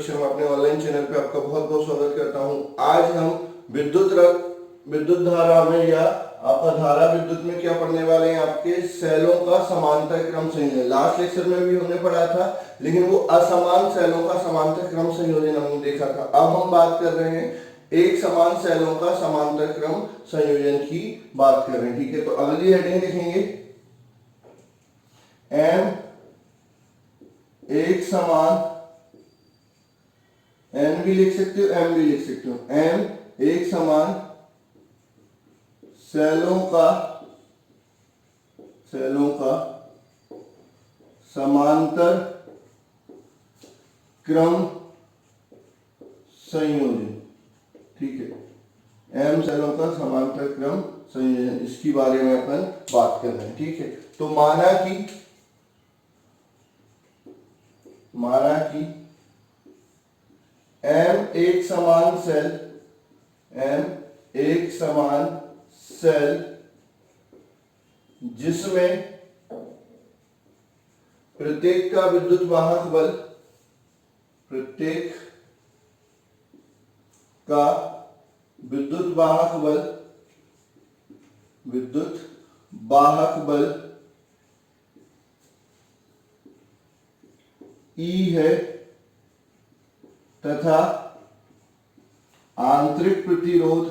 कक्षा में अपने ऑनलाइन चैनल पे आपका बहुत बहुत स्वागत करता हूं। आज हम विद्युत धारा में या आपका धारा विद्युत में क्या पढ़ने वाले हैं, आपके सेलों का समांतर क्रम संयोजन। लास्ट लेक्चर में भी हमने पढ़ा था, लेकिन वो असमान सेलों का समांतर क्रम संयोजन हमने देखा था। अब हम बात कर रहे हैं एक समान सेलों का समांतर क्रम संयोजन की बात कर रहे हैं। ठीक है, तो अगली हेडिंग लिखेंगे एम एक समान, एन भी लिख सकते हो, एम भी लिख सकते हो। एम एक समान सेलों का समांतर क्रम संयोजन। ठीक है, एम सेलों का समांतर क्रम संयोजन, इसकी बारे में अपन बात कर रहे हैं। ठीक है, तो माना कि एम एक समान सेल जिसमें प्रत्येक का विद्युत वाहक बल E है तथा आंतरिक प्रतिरोध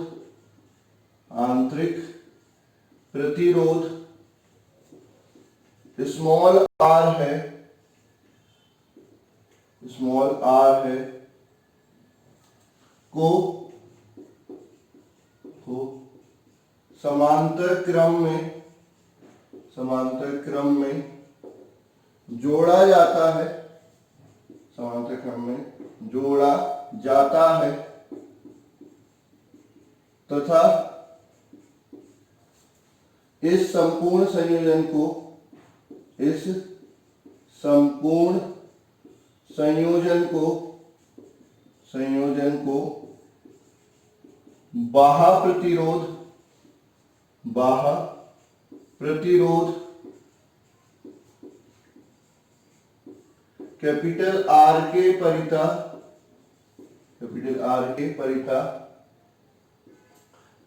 स्मॉल r है, को समांतर क्रम में जोड़ा जाता है तथा इस संपूर्ण संयोजन को बाह्य प्रतिरोध कैपिटल R के परिता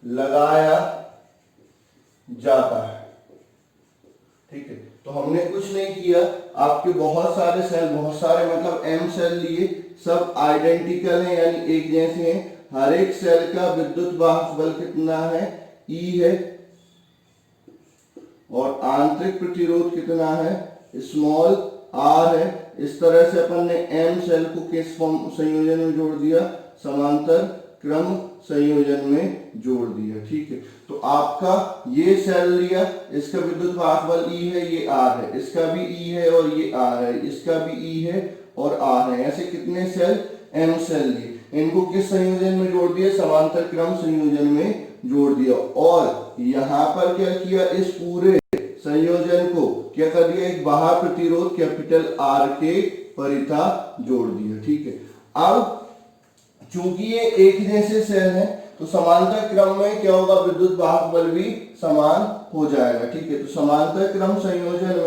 लगाया जाता है। ठीक है, तो हमने कुछ नहीं किया, आपके बहुत सारे मतलब एम सेल लिए, सब आइडेंटिकल हैं यानी एक जैसे हैं। हर एक सेल का विद्युत वाहक बल कितना है, E है, और आंतरिक प्रतिरोध कितना है, स्मॉल r है। इस तरह से अपन ने एम सेल को किस संयोजन में जोड़ दिया, समांतर क्रम संयोजन में जोड़ दिया। ठीक है, तो आपका ये सेल लिया, इसका विद्युत वाहक बल E है, ये R है, इसका भी E है और ये R है, इसका भी E है और R है। ऐसे कितने सेल, M सेल लिए, इनको किस संयोजन में जोड़ दिया, समांतर क्रम संयोजन में जोड़ दिया। और यहां पर क्या किया, इस पूरे संयोजन को क्या कर दिया, एक बाह्य प्रतिरोध कैपिटल R के परिता जोड़ दिया। ठीक है, अब चूंकि ये एक जैसे सेल हैं, तो समांतर क्रम में क्या होगा, विद्युत वाहक बल भी समान हो जाएगा। ठीक है, तो समांतर क्रम संयोजन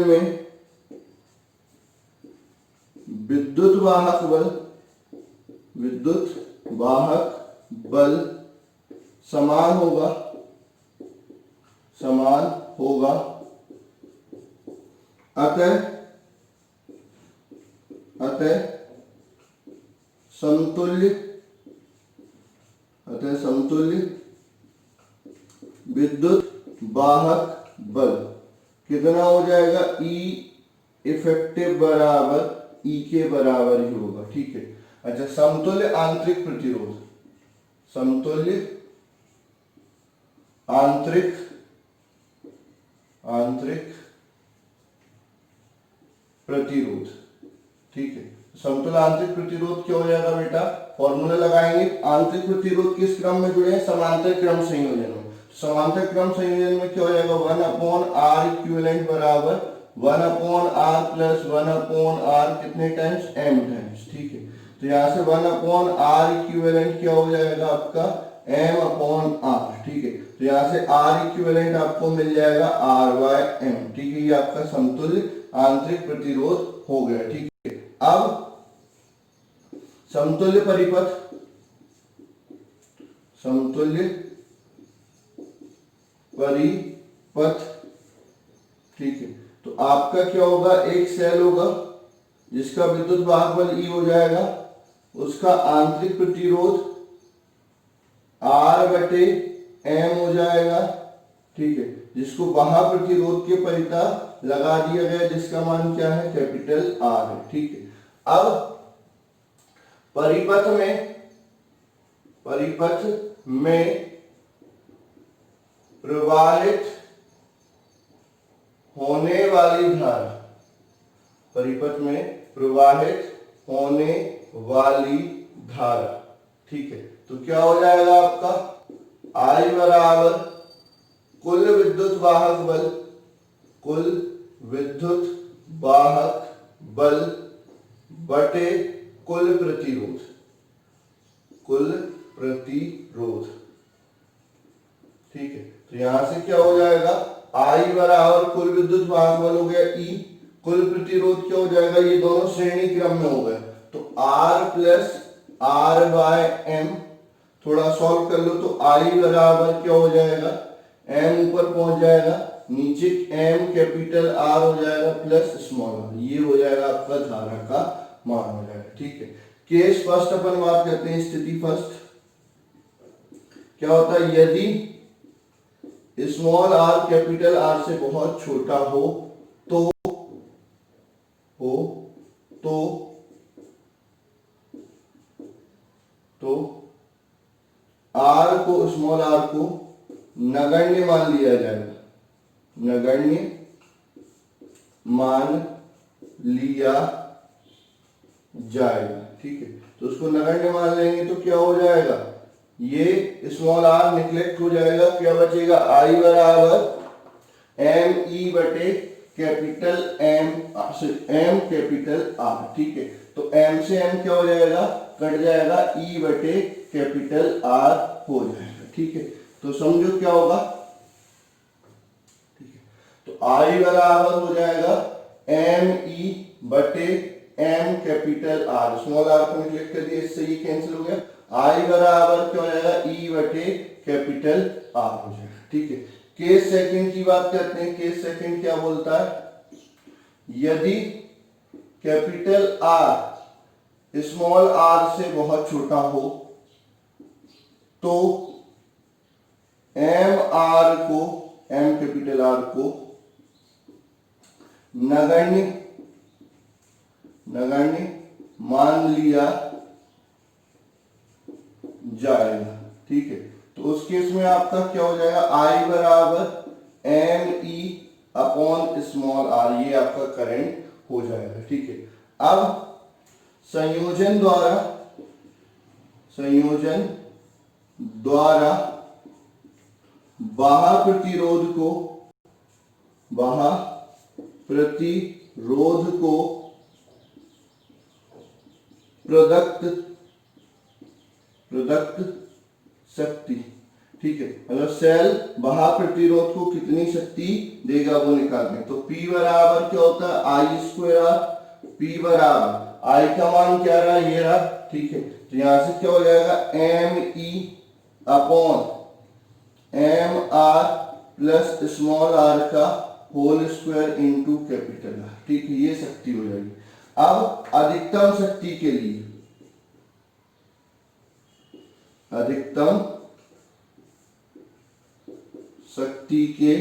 में विद्युत वाहक बल समान होगा। अतः समतुल्य विद्युत वाहक बल कितना हो जाएगा, E इफेक्टिव बराबर E के बराबर ही होगा। ठीक है, अच्छा, समतुल्य आंतरिक प्रतिरोध। ठीक है, समतुल्य आंतरिक प्रतिरोध क्या हो जाएगा बेटा, फॉर्मूला लगाएंगे। आंतरिक प्रतिरोध किस क्रम में जुड़े हैं, समांतर क्रम संयोजन में। समांतर क्रम संयोजन में क्या हो जाएगा, 1/r इक्विवेलेंट बराबर 1/r प्लस 1/r कितने टाइम्स, m टाइम्स। ठीक है, तो यहां से 1/r इक्विवेलेंट क्या हो जाएगा आपका, एम अपॉन आर, ठीक है। तो यहाँ से आर इक्विवेलेंट आपको मिल जाएगा आर बाय एम, ठीक है। ये आपका समतुल्य आंतरिक प्रतिरोध हो गया, ठीक है। अब समतुल्य परिपथ, समतुल्य परिपथ, ठीक है। तो आपका क्या होगा, एक सेल होगा जिसका विद्युत वाहक बल E हो जाएगा, उसका आंतरिक प्रतिरोध R बटे M हो जाएगा, ठीक है, जिसको बाह्य प्रतिरोध के परितः लगा दिया गया, जिसका मान क्या है, कैपिटल R है, ठीक है। अब परिपथ में प्रवाहित होने वाली धारा, परिपथ में प्रवाहित होने वाली धारा, ठीक है। तो क्या हो जाएगा आपका, I बराबर कुल विद्युत वाहक बल, कुल विद्युत वाहक बल बटे कुल प्रतिरोध, कुल प्रतिरोध, ठीक है। तो यहां से क्या हो जाएगा, I बराबर कुल विद्युत वाहक बल हो गया E, कुल प्रतिरोध क्या हो जाएगा, ये दोनों श्रेणी क्रम में हो गए, तो R plus R by m, थोड़ा सॉल्व कर लो तो I बराबर क्या हो जाएगा, M ऊपर पहुंच जाएगा, नीचे M कैपिटल R हो जाएगा प्लस स्मॉल r, ये हो जाएगा आपका धारा का मान हो जाएगा, ठीक है। केस फर्स्ट अपन बात करते हैं, स्थिति फर्स्ट क्या होता है, यदि स्मॉल r कैपिटल R से बहुत छोटा हो तो R को, स्मॉल r को नगण्य मान लिया जाएगा, नगण्य मान लिया जाएगा, ठीक है। तो उसको नगण्य मान लेंगे तो क्या हो जाएगा, ये स्मॉल r निग्लेक्ट हो जाएगा, क्या बचेगा, I बराबर एम ई बटे कैपिटल M कैपिटल R, ठीक है। तो M से M क्या हो जाएगा, कट जाएगा, E बटे कैपिटल R हो जाएगा, ठीक है। तो समझो क्या होगा, ठीक है। तो I बराबर हो जाएगा एम ई बटे M capital R, small r को निग्लेक्ट कर दिया, इससे ये कैंसिल हो गया, I बराबर क्या हो जाएगा, E बटे कैपिटल R हो जाएगा, ठीक है। केस सेकंड की बात करते हैं, केस सेकंड क्या बोलता है, यदि कैपिटल R स्मॉल r से बहुत छोटा हो तो M कैपिटल R को नगण्य मान लिया जाएगा, ठीक है। तो उस केस में आपका क्या हो जाएगा, I बराबर एम ई अपॉन स्मॉल r, ये आपका करंट हो जाएगा, ठीक है। अब संयोजन द्वारा बाह्य प्रतिरोध को प्रदत्त शक्ति, ठीक है, मतलब सेल बाह्य प्रतिरोध को कितनी शक्ति देगा वो निकालते हैं। तो P बराबर क्या होता है, I स्क्वायर R, P बराबर I का मान क्या रहा, ये रहा, ठीक है। तो यहां से क्या हो जाएगा, एम ई upon M R plus small r का whole square into capital R, ठीक है, ये शक्ति हो जाएगी। अब अधिकतम शक्ति के लिए, अधिकतम शक्ति के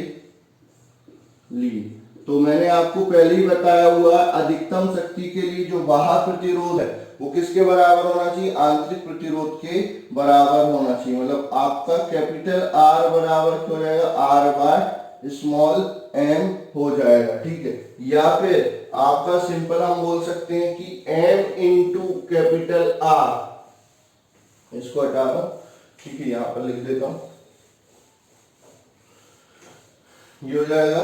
लिए, तो मैंने आपको पहले ही बताया हुआ, अधिकतम शक्ति के लिए जो बाह्य प्रतिरोध है वो किसके बराबर होना चाहिए, आंतरिक प्रतिरोध के बराबर होना चाहिए। मतलब आपका कैपिटल R बराबर क्या हो जाएगा, R बाय स्मॉल m हो जाएगा, ठीक है। या फिर आपका सिंपल हम बोल सकते हैं कि m इंटू कैपिटल R, इसको हटा दो, ठीक है, यहां पर लिख देता हूं, ये हो जाएगा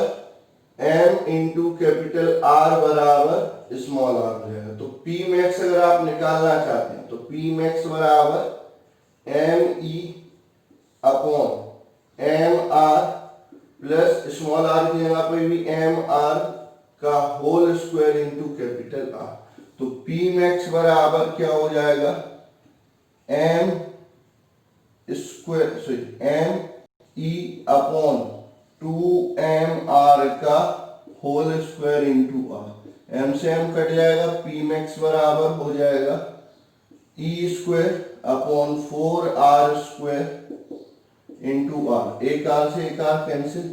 m इंटू कैपिटल R बराबर स्मॉल r हो जाएगा। तो P मैक्स अगर आप निकालना चाहते हैं तो P मैक्स बराबर m e upon M R plus small R की जगह पे भी एम आर का whole square into capital R. तो पी मैक्स बराबर क्या हो जाएगा, एम स्क्वायर सॉरी एम ई अपॉन 2mr का whole square into R. M से एम कट जाएगा, पी मैक्स बराबर हो जाएगा E square upon 4r square into R. एक आर से एक आर कैंसिल।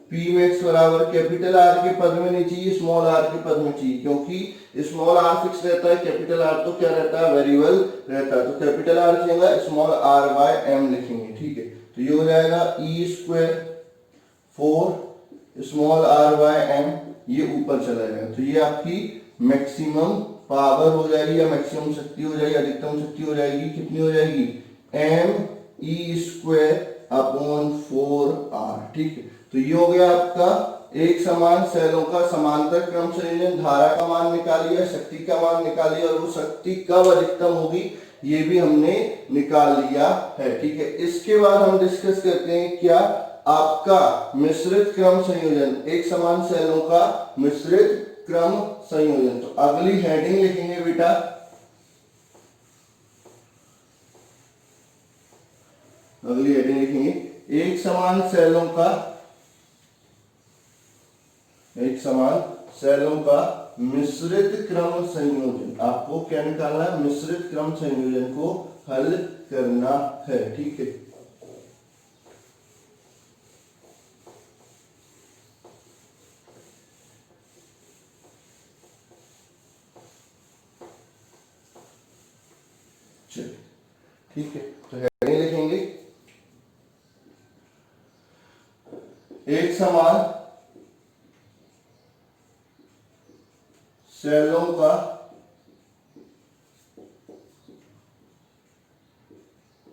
पी मैक्स बराबर कैपिटल आर के पद में नहीं चाहिए, स्मॉल आर के पद में चाहिए, क्योंकि स्मॉल आर फिक्स रहता है, कैपिटल आर तो क्या रहता है, वेरिएबल रहता है। तो कैपिटल आर की जगह स्मॉल आर बाय एम लिखेंगे, ठीक है। तो ये हो जाएगा E square 4 small R by M, ये ऊपर चला जाएगा। तो ये आपकी मैक्सिमम पावर हो जाएगी या मैक्सिमम शक्ति हो जाएगी, अधिकतम शक्ति हो जाएगी। कितनी हो जाएगी, M e square upon 4r, ठीक है। तो ये हो गया आपका एक समान सेलों का समांतर क्रम संयोजन। धारा का मान निकालिए, शक्ति का मान निकालिए, और वो शक्ति कब अधिकतम होगी ये भी हमने निकाल लिया है, ठीक है। इसके बाद हम डिस्कस करते हैं क्या, आपका मिश्रित क्रम संयोजन, एक समान सेलों का मिश्रित क्रम संयोजन। तो अगली हेडिंग लिखेंगे बेटा, अगली हेडिंग लिखेंगे एक समान सेलों का, एक समान सेलों का मिश्रित क्रम संयोजन। आपको क्या निकालना है, मिश्रित क्रम संयोजन को हल करना है, ठीक है। चलिए ठीक है, तो हेडिंग लिखेंगे एक समान सेलों का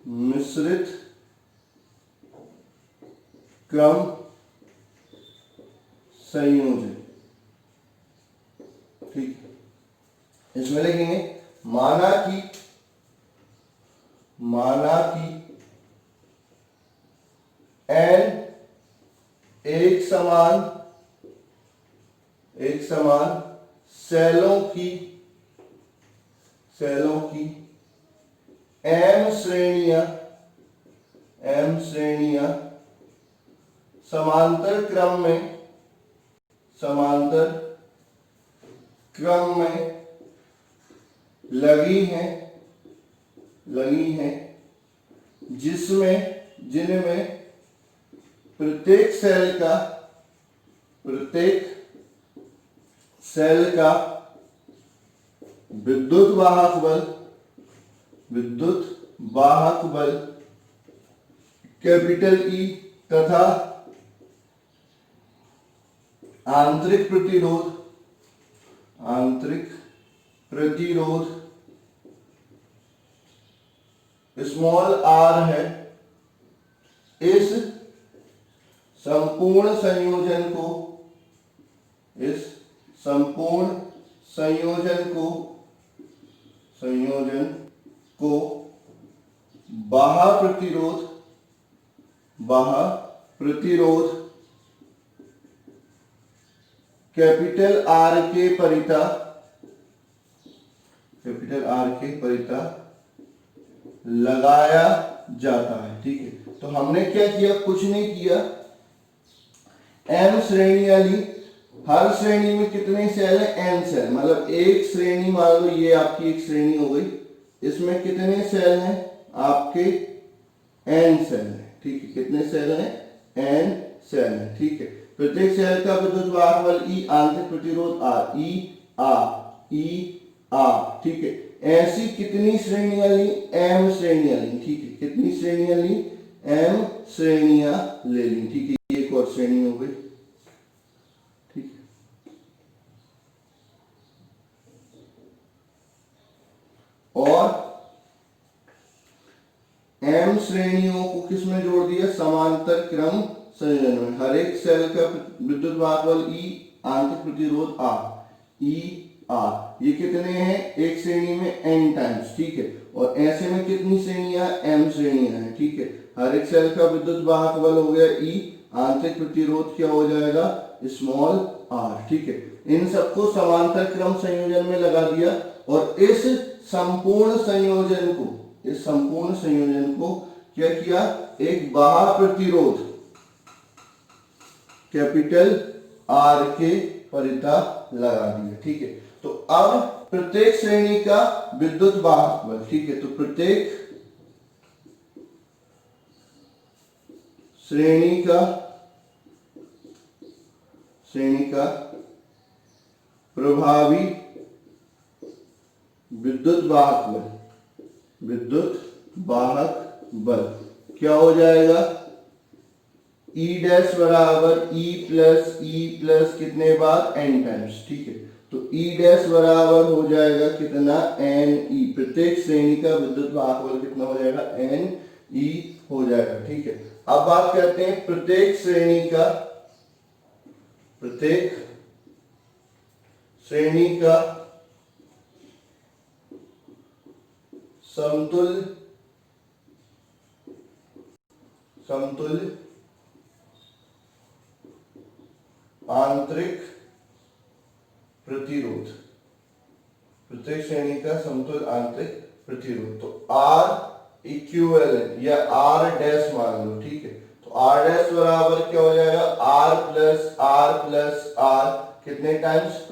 मिश्रित क्रम संयोजन, ठीक है। इसमें लिखेंगे माना कि n एक समान सेलों की m श्रेणियां समांतर क्रम में लगी हैं जिनमें प्रत्येक सेल का विद्युत वाहक बल कैपिटल ई तथा आंतरिक प्रतिरोध स्मॉल आर है। इस संपूर्ण संयोजन को बाह्य प्रतिरोध कैपिटल आर के परिता लगाया जाता है, ठीक है। तो हमने क्या किया, कुछ नहीं किया, m श्रेणियां ली, हर श्रेणी में कितने सेल है, n सेल, मतलब एक श्रेणी, मान लो ये आपकी एक श्रेणी हो गई, इसमें कितने सेल हैं आपके, n सेल है, ठीक है। कितने सेल हैं, n सेल है, ठीक है। प्रत्येक सेल का विद्युत वाहक बल E, आंतरिक प्रतिरोध R, ठीक है। ऐसी कितनी श्रेणियां ली, m श्रेणियां ली, ठीक है। कितनी श्रेणियां ली, m श्रेणियां ले ली, ठीक है। ये एक और श्रेणी हो गई, ठीक है। और m श्रेणियों को किसमें जोड़ दिया, समांतर क्रम संयोजन में। हर एक सेल का विद्युत वाहक बल E, आंतरिक प्रतिरोध R, ये कितने हैं, एक श्रेणी में n टाइम्स, ठीक है। और ऐसे में कितनी श्रेणियां, m श्रेणियां हैं, ठीक है। हर एक सेल का विद्युत वाहक बल हो गया E, आंतरिक प्रतिरोध क्या हो जाएगा स्मॉल r, ठीक है। इन सबको समांतर क्रम संयोजन में लगा दिया और इस संपूर्ण संयोजन को क्या किया, एक बाह्य प्रतिरोध कैपिटल R के परितः लगा दिया, ठीक है। तो अब प्रत्येक श्रेणी का विद्युत वाहक बल, ठीक है, तो प्रत्येक श्रेणी का प्रभावी विद्युत वाहक बल क्या हो जाएगा, E डैश बराबर E प्लस कितने बार n टाइम्स, ठीक है। तो E डैश बराबर हो जाएगा कितना NE, प्रत्येक श्रेणी का विद्युत वाहक बल कितना हो जाएगा NE हो जाएगा, ठीक है। अब बात करते हैं प्रत्येक श्रेणी का समतुल्य आंतरिक प्रतिरोध, प्रत्येक श्रेणी का समतुल्य आंतरिक प्रतिरोध। तो R इक्विवेलेंट या R डैश मान लो, ठीक है। तो R डैश बराबर क्या हो जाएगा R प्लस R कितने टाइम्स n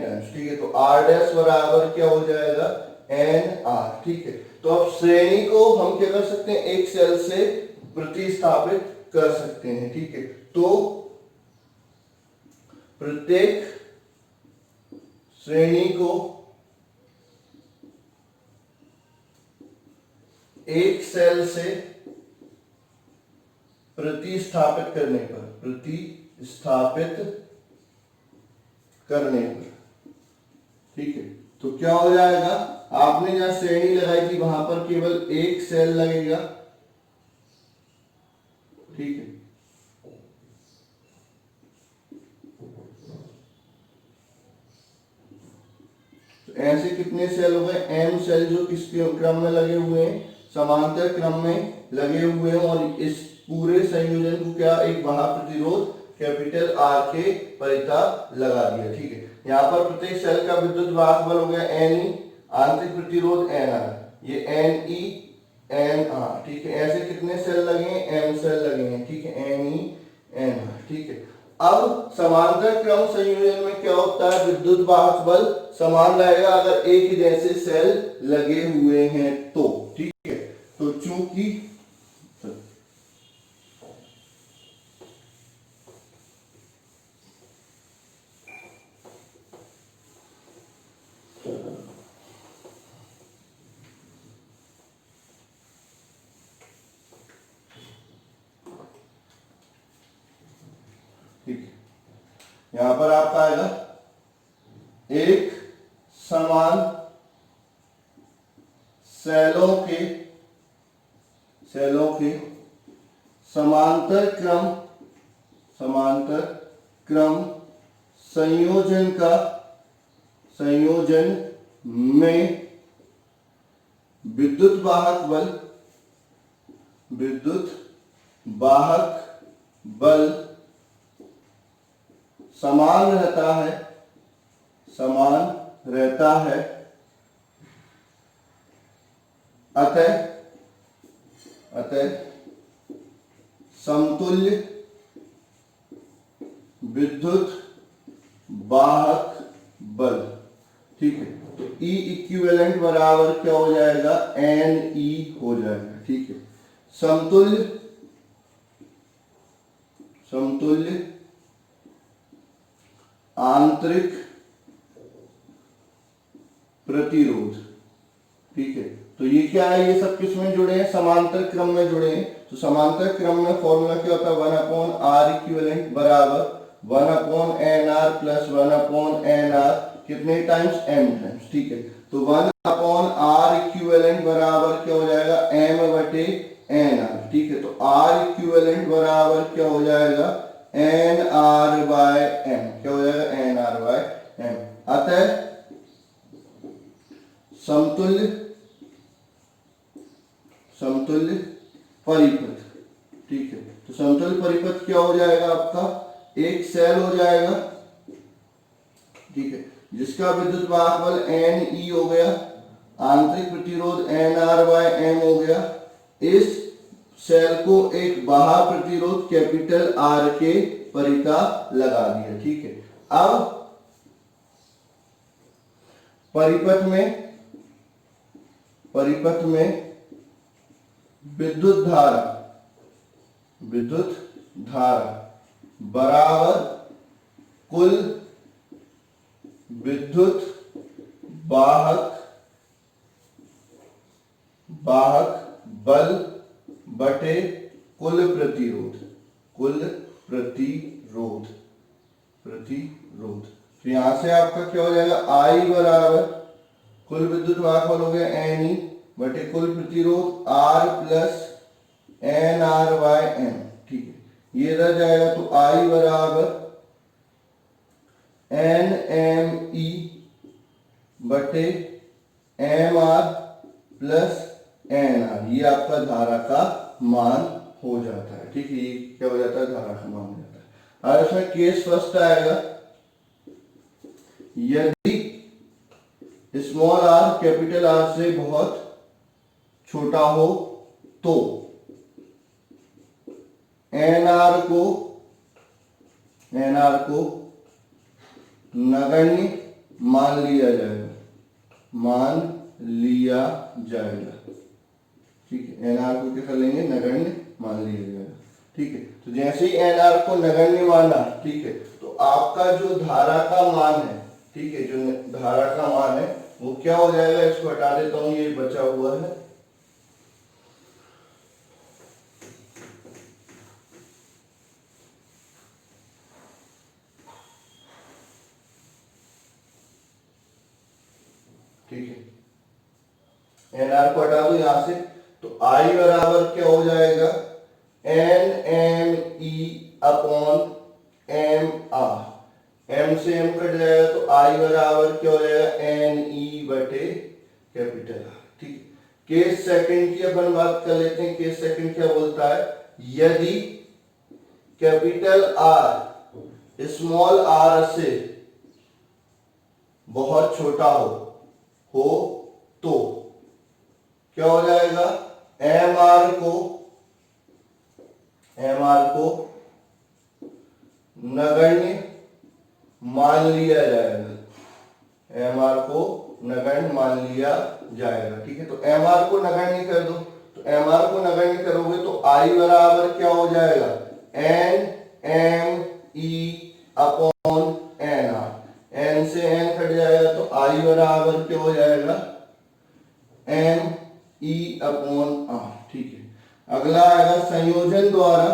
टाइम्स, ठीक है। तो R डैश बराबर क्या हो जाएगा NR, ठीक है। तो अब श्रेणी को हम क्या कर सकते हैं, एक सेल से प्रतिस्थापित कर सकते हैं, ठीक है। तो प्रत्येक श्रेणी को एक सेल से प्रतिस्थापित करने पर, ठीक है। तो क्या हो जाएगा, आपने जहां श्रेणी लगाई थी वहां पर केवल एक सेल लगेगा, ठीक है। तो ऐसे कितने सेल हो गए, m सेल जो किस क्रम में लगे हुए हैं, समांतर क्रम में लगे हुए हैं और इस पूरे संयोजन को क्या एक बाह्य प्रतिरोध कैपिटल R के परितः लगा दिया, ठीक है। यहाँ पर प्रत्येक सेल का विद्युत वाहक बल हो गया NE, आंतरिक प्रतिरोध NR, ये NE NR, ठीक है। ऐसे कितने सेल लगे हैं, m सेल लगे हैं, ठीक है, NE NR, ठीक है। अब समांतर क्रम संयोजन में क्या होता है, विद्युत वाहक बल समान रहेगा अगर एक ही जैसे सेल लगे हुए हैं तो, ठीक है। तो चूंकि ठीक है, यहां पर आपका आएगा एक समान सेलों के समांतर क्रम संयोजन में विद्युत वाहक बल समान रहता है, अतः समतुल्य विद्युत वाहक बल, ठीक है। तो E इक्विवेलेंट बराबर क्या हो जाएगा NE हो जाएगा, ठीक है। समतुल्य आंतरिक प्रतिरोध, ठीक है। तो ये क्या है, ये सब किस में जुड़े हैं, समांतर क्रम में जुड़े हैं। तो समांतर क्रम में फॉर्मूला क्या होता है, 1/R इक्विवेलेंट बराबर 1/NR प्लस 1/NR कितने टाइम्स m टाइम्स, ठीक है। तो 1/R इक्विवेलेंट बराबर क्या हो जाएगा m/NR, ठीक है। तो R इक्विवेलेंट बराबर क्या हो जाएगा NR/m, क्या हो जाएगा NR/m। अतः समतुल्य परिपथ ठीक है। तो समतल परिपथ क्या हो जाएगा आपका, एक सेल हो जाएगा, ठीक है, जिसका विद्युत वाहकबल एन ई हो गया, आंतरिक प्रतिरोध एन आर बाय एम हो गया। इस सेल को एक बाह्य प्रतिरोध कैपिटल आर के परिता लगा दिया, ठीक है। अब परिपथ में विद्युत धारा बराबर कुल विद्युत वाहक बल बटे कुल प्रतिरोध। तो यहां से आपका क्या हो जाएगा, I बराबर कुल विद्युत वाहक बल हो गया एन ई बटे कुल प्रतिरोध r plus N r by m, ठीक है। ये रह जाएगा तो I बराबर एन एम ई बटे m are plus N r, ये आपका धारा का मान हो जाता है, ठीक है। ये क्या हो जाता है, धारा का मान हो जाता है। और इसमें केस फर्स्ट आएगा, यदि स्मॉल आर कैपिटल आर से बहुत छोटा हो तो एन आर को नगण्य मान लिया जाएगा, ठीक है। एन आर को क्या कर लेंगे, नगण्य मान लिया जाएगा, ठीक है। तो जैसे ही एन आर को नगण्य माना, ठीक है, तो आपका जो धारा का मान है, ठीक है, जो धारा का मान है वो क्या हो जाएगा, इसको हटा देता हूं, ये बचा हुआ है, ठीक है। एन आर को हटा दो यहां से, तो आई बराबर क्या हो जाएगा, N M E upon M r, M से एम कट जाएगा तो आई बराबर क्या हो जाएगा, एन ई बटे कैपिटल आर, ठीक है। केस सेकंड की अपन बात कर लेते हैं। केस सेकंड क्या बोलता है, यदि कैपिटल आर स्मॉल आर से बहुत छोटा हो तो क्या हो जाएगा, एम आर को नगण्य मान लिया जाएगा, एम आर को नगण्य मान लिया जाएगा, ठीक है। तो एम आर को नगण्य कर दो, तो एम आर को नगण्य करोगे तो आई बराबर क्या हो जाएगा, N M E upon n r, n से एन कट जाएगा तो आई बराबर क्या हो जाएगा, एम ई अपॉन आर, ठीक है। अगला आएगा संयोजन द्वारा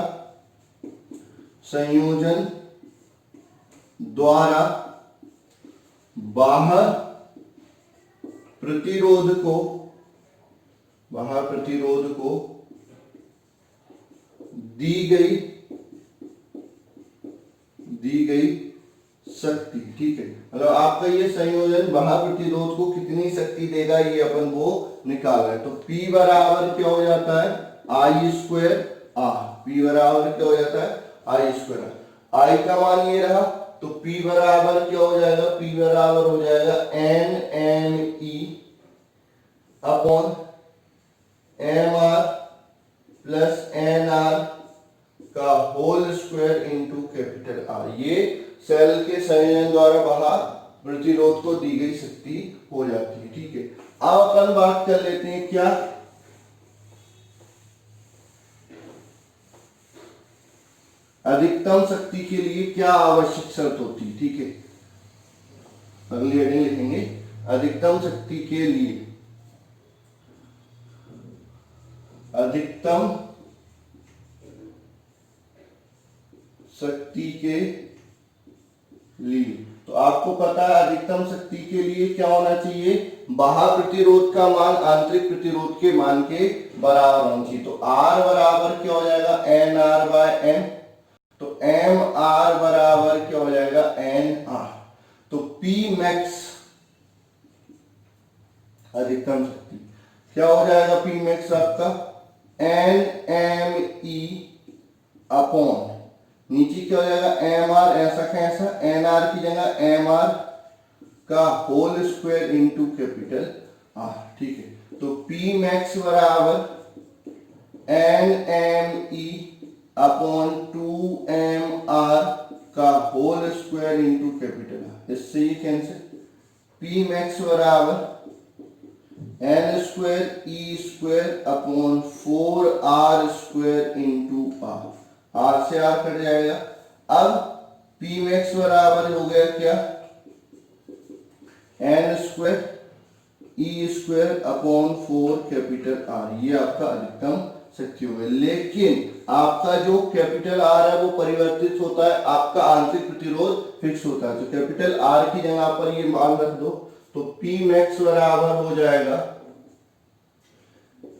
बाह्य प्रतिरोध को दी गई शक्ति, ठीक है। मतलब आपका ये संयोजन बाह्य प्रतिरोध को कितनी शक्ति देगा, ये अपन वो निकाल रहे हैं। तो P बराबर क्या हो जाता है, आई स्क्वायर आर, P बराबर क्या हो जाता है, आई स्क्वायर आर। आई का मान ये रहा, तो P बराबर क्या हो जाएगा, P बराबर हो जाएगा N M E upon M R plus N R का whole square into capital are. ये सेल के संयोजन द्वारा बाह्य प्रतिरोध को दी गई शक्ति हो जाती है, ठीक है। अब अपन बात कर लेते हैं क्या, अधिकतम शक्ति के लिए क्या आवश्यक शर्त होती है, ठीक है। अगली हेडिंग लिखेंगे, अधिकतम शक्ति के लिए, अधिकतम शक्ति के लिए। तो आपको पता है अधिकतम शक्ति के लिए क्या होना चाहिए, बाह्य प्रतिरोध का मान आंतरिक प्रतिरोध के मान के बराबर होना चाहिए। तो R बराबर क्या हो जाएगा, एन आर बाय एम, तो एम आर बराबर क्या हो जाएगा, एन आर। तो P मैक्स अधिकतम शक्ति क्या हो जाएगा, P मैक्स आपका एन एम ई अपॉन नीचे क्या हो जाएगा एम आर, ऐसा कैसा, एन आर की जगह एम आर का whole square into capital r. ठीक है, तो पी मैक्स बराबर n M E upon 2mr का whole square into capital r. इससे ये कैंसिल, पी मैक्स बराबर एन स्क्वायर ई square upon 4r square into r, r से आर कट जाएगा। अब पी मैक्स बराबर हो गया क्या, n square E square upon 4 capital are, ये आपका अधिकतम शक्ति हो गई। लेकिन आपका जो कैपिटल आर है वो परिवर्तित होता है, आपका आंतरिक प्रतिरोध फिक्स होता है। तो कैपिटल आर की जगह पर ये मान रख दो, तो पी मैक्स बराबर हो जाएगा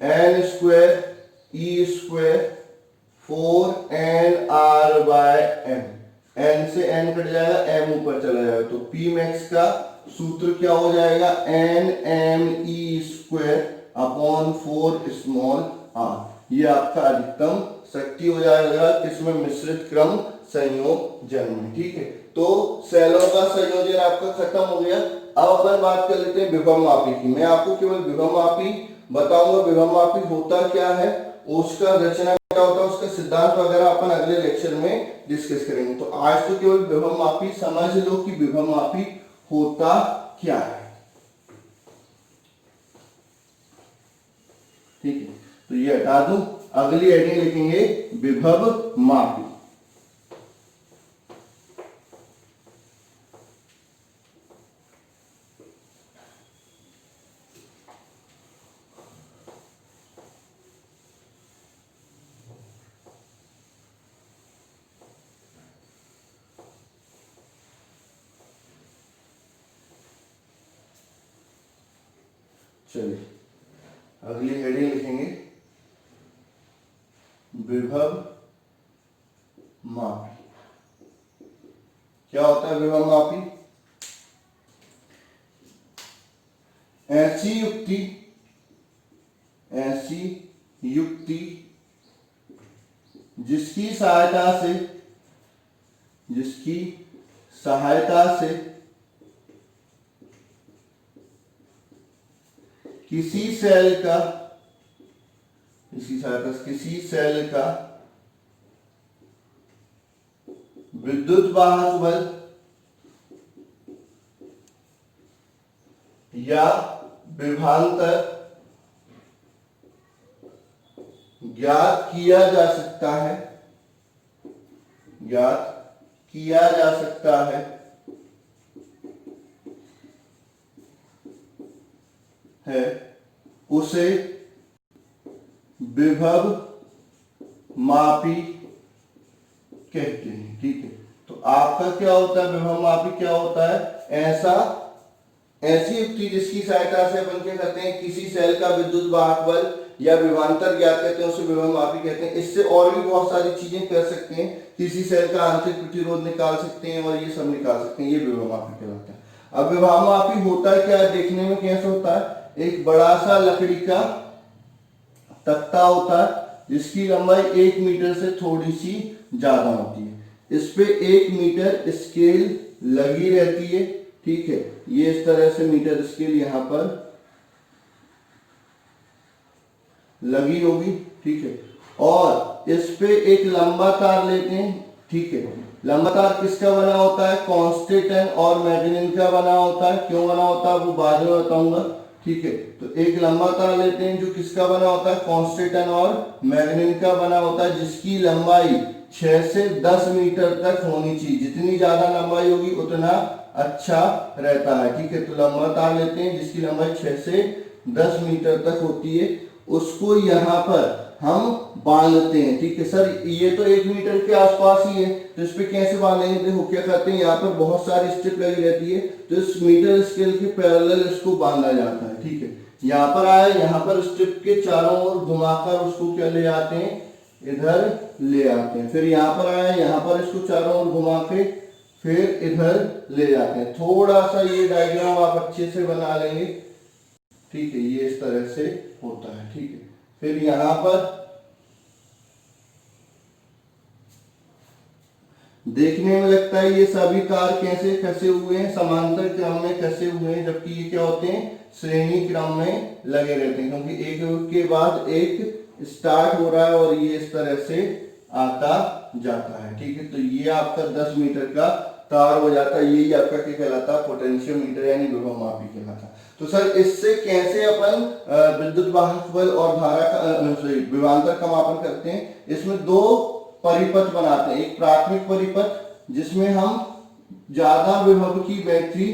N square E square 4nr by M, N से एन कट जाएगा, एम ऊपर चला जाएगा, तो पी मैक्स का सूत्र क्या हो जाएगा, N M e square upon 4 small r. ये आपका अधिकतम शक्ति हो जाएगा किसमें, मिश्रित क्रम संयोजन में। ठीक है, तो सेलों का संयोजन आपका खत्म हो गया। अब अपन बात कर लेते हैं विभव मापी की। मैं आपको केवल विभव मापी बताऊंगा, विभव मापी होता क्या है, उसका रचना क्या होता है, उसका सिद्धांत वगैरह अपन अगले लेक्चर में डिस्कस करेंगे। तो आज तो केवल विभव मापी समझ लो कि विभव मापी होता क्या है। ठीक है, तो ये हटा दूं, अगली हेडिंग लिखेंगे विभव मापी। चलिए अगली हेडिंग लिखेंगे विभव मापी। क्या होता है विभव मापी, ऐसी युक्ति जिसकी सहायता से किसी सेल का विद्युत वाहक बल या विभवांतर ज्ञात किया जा सकता है उसे विभव मापी कहते हैं। ठीक है, तो आपका क्या होता है, विभव मापी क्या होता है, ऐसी युक्ति जिसकी सहायता से अपन क्या करते हैं, किसी सेल का विद्युत वाहक बल या विभवांतर ज्ञात करते हैं, उसे विभव मापी कहते हैं। इससे और भी बहुत सारी चीजें कर सकते हैं, किसी सेल का आंतरिक प्रतिरोध निकाल सकते हैं और ये सब निकाल सकते हैं, ये विभव मापी कहलाता है। अब विभव मापी होता है क्या है, देखने में कैसे होता है, एक बड़ा सा लकड़ी का तख्ता होता है जिसकी लंबाई 1 मीटर से थोड़ी सी ज्यादा होती है, इस पे 1 मीटर स्केल लगी रहती है। ठीक है, ये इस तरह से मीटर स्केल यहां पर लगी होगी। ठीक है, और इस पे एक लंबा तार लेते हैं। ठीक है, लंबा तार किसका बना होता है, कॉन्स्टेंट और मैग्नीन का बना होता है। क्यों बना होता है वो बाद में बताऊंगा। ठीक है, तो एक लंबा तार लेते हैं जो किसका बना होता है, कॉन्स्टेंट और मैग्नीन का बना होता है, जिसकी लंबाई 6 से 10 मीटर तक होनी चाहिए। जितनी ज्यादा लंबाई होगी उतना अच्छा रहता है। ठीक है, तो लंबा तार लेते हैं जिसकी लंबाई 6 से 10 मीटर तक होती है, उसको यहाँ पर हम बांधते हैं। ठीक है सर, ये तो 1 मीटर के आसपास ही है, तो इस पे कैसे बांधेंगे, देखो क्या करते हैं, यहाँ पर बहुत सारी स्ट्रिप लगी रहती है, तो इस मीटर स्केल के पैरेलल इसको बांधा जाता है। ठीक है, यहाँ पर आया, यहाँ पर स्ट्रिप के चारों ओर घुमाकर उसको क्या ले आते हैं, इधर ले आते हैं। फिर यहाँ पर आया, यहाँ पर इसको चारों ओर घुमा के फिर इधर ले जाते हैं। थोड़ा सा ये डायग्राम आप अच्छे से बना लेंगे। ठीक है, ये इस तरह से होता है। ठीक है, फिर यहां पर देखने में लगता है ये सभी तार कैसे कसे हुए हैं, समांतर क्रम में कसे हुए हैं, जबकि ये क्या होते हैं, श्रेणी क्रम में लगे रहते हैं, क्योंकि एक के बाद एक स्टार्ट हो रहा है और ये इस तरह से आता जाता है। ठीक है, तो ये आपका 10 मीटर का तार हो जाता है। यही आपका क्या कहलाता है, पोटेंशियोमीटर यानी विभव मापी कहलाता है। तो सर इससे कैसे अपन विद्युत वाहक बल और धारा का विभवांतर का मापन करते हैं? इसमें दो परिपथ बनाते हैं। एक प्राथमिक परिपथ जिसमें हम ज्यादा विभव की बैटरी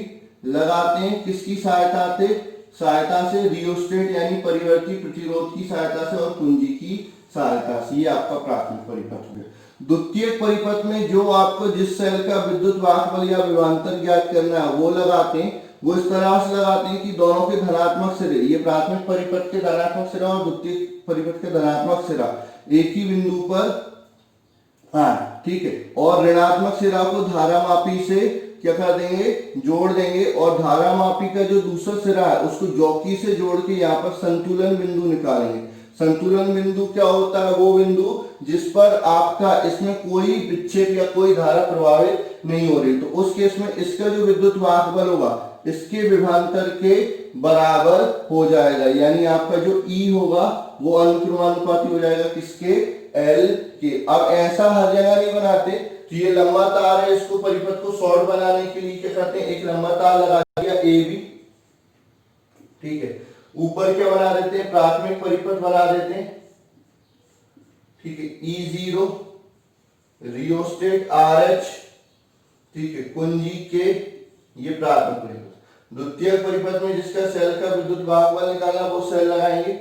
लगाते हैं, किसकी सहायता से रियोस्टेट यानी परिवर्ती प्रतिरोध की सहायता से और कुंजी की सहायता से। ये आपका प्राथमिक परिपथ हो गया। द्वितीयक परिपथ में जो आपको जिस सेल का विद्युत वाहक बल या विभवांतर ज्ञात करना है वो लगाते हैं। वो इस तरह से लगाते हैं कि दोनों के धनात्मक सिरे, ये प्राथमिक परिपथ के धनात्मक सिरा और द्वितीयक परिपथ के धनात्मक सिरा एक ही बिंदु पर, हाँ ठीक है, और ऋणात्मक सिरा को धारा मापी से क्या कर देंगे, जोड़ देंगे, और धारा मापी का जो दूसरा सिरा है उसको जॉकी से जोड़ के यहाँ पर संतुलन बिंदु निकालेंगे। संतुलन बिंदु क्या होता है, वो बिंदु जिस पर आपका इसमें कोई विक्षेप या कोई धारा प्रभावित नहीं हो रही। तो उस केस में इसका जो विद्युत वाहक बल होगा इसके विभवांतर के बराबर हो जाएगा, यानी आपका जो E होगा वो अनुक्रमानुपाती हो जाएगा किसके, L के। अब ऐसा हर जगह नहीं बनाते, तो ये लंबा तार है, इसको परिपथ को शॉर्ट बनाने के लिए क्या करते हैं, एक लंबा तार लगा दिया AB, ठीक है, ऊपर क्या बना देते हैं, प्राथमिक परिपथ बना देते हैं, ठीक है, E0 रियोस्टेट RH, ठीक है, कुंजी के, ये प्राथमिक परिपथ। द्वितीय परिपथ में जिसका सेल का विद्युत वाहक बल निकालना वो सेल लगाएंगे,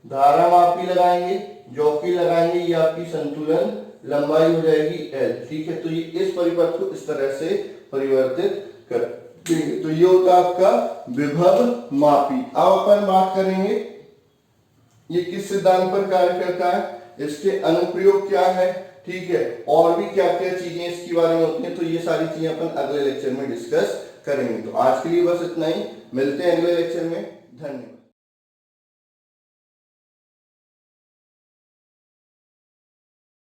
धारा मापी लगाएंगे, जॉकी लगाएंगे, ये आपकी संतुलन लंबाई हो जाएगी L, ठीक है। तो ये इस परिपथ को इस तरह से परिवर्तित कर देंगे। तो ये होता है आपका विभव मापी। अब अपन बात करेंगे ये किस सिद्धांत पर कार्य करता है, इसके अनुप्रयोग क्या है, ठीक है, और भी क्या क्या चीजें इसके बारे में होती हैं। तो ये सारी चीजें अपन अगले लेक्चर में डिस्कस करेंगे। तो आज के लिए बस इतना ही, मिलते हैं अगले लेक्चर में, धन्यवाद।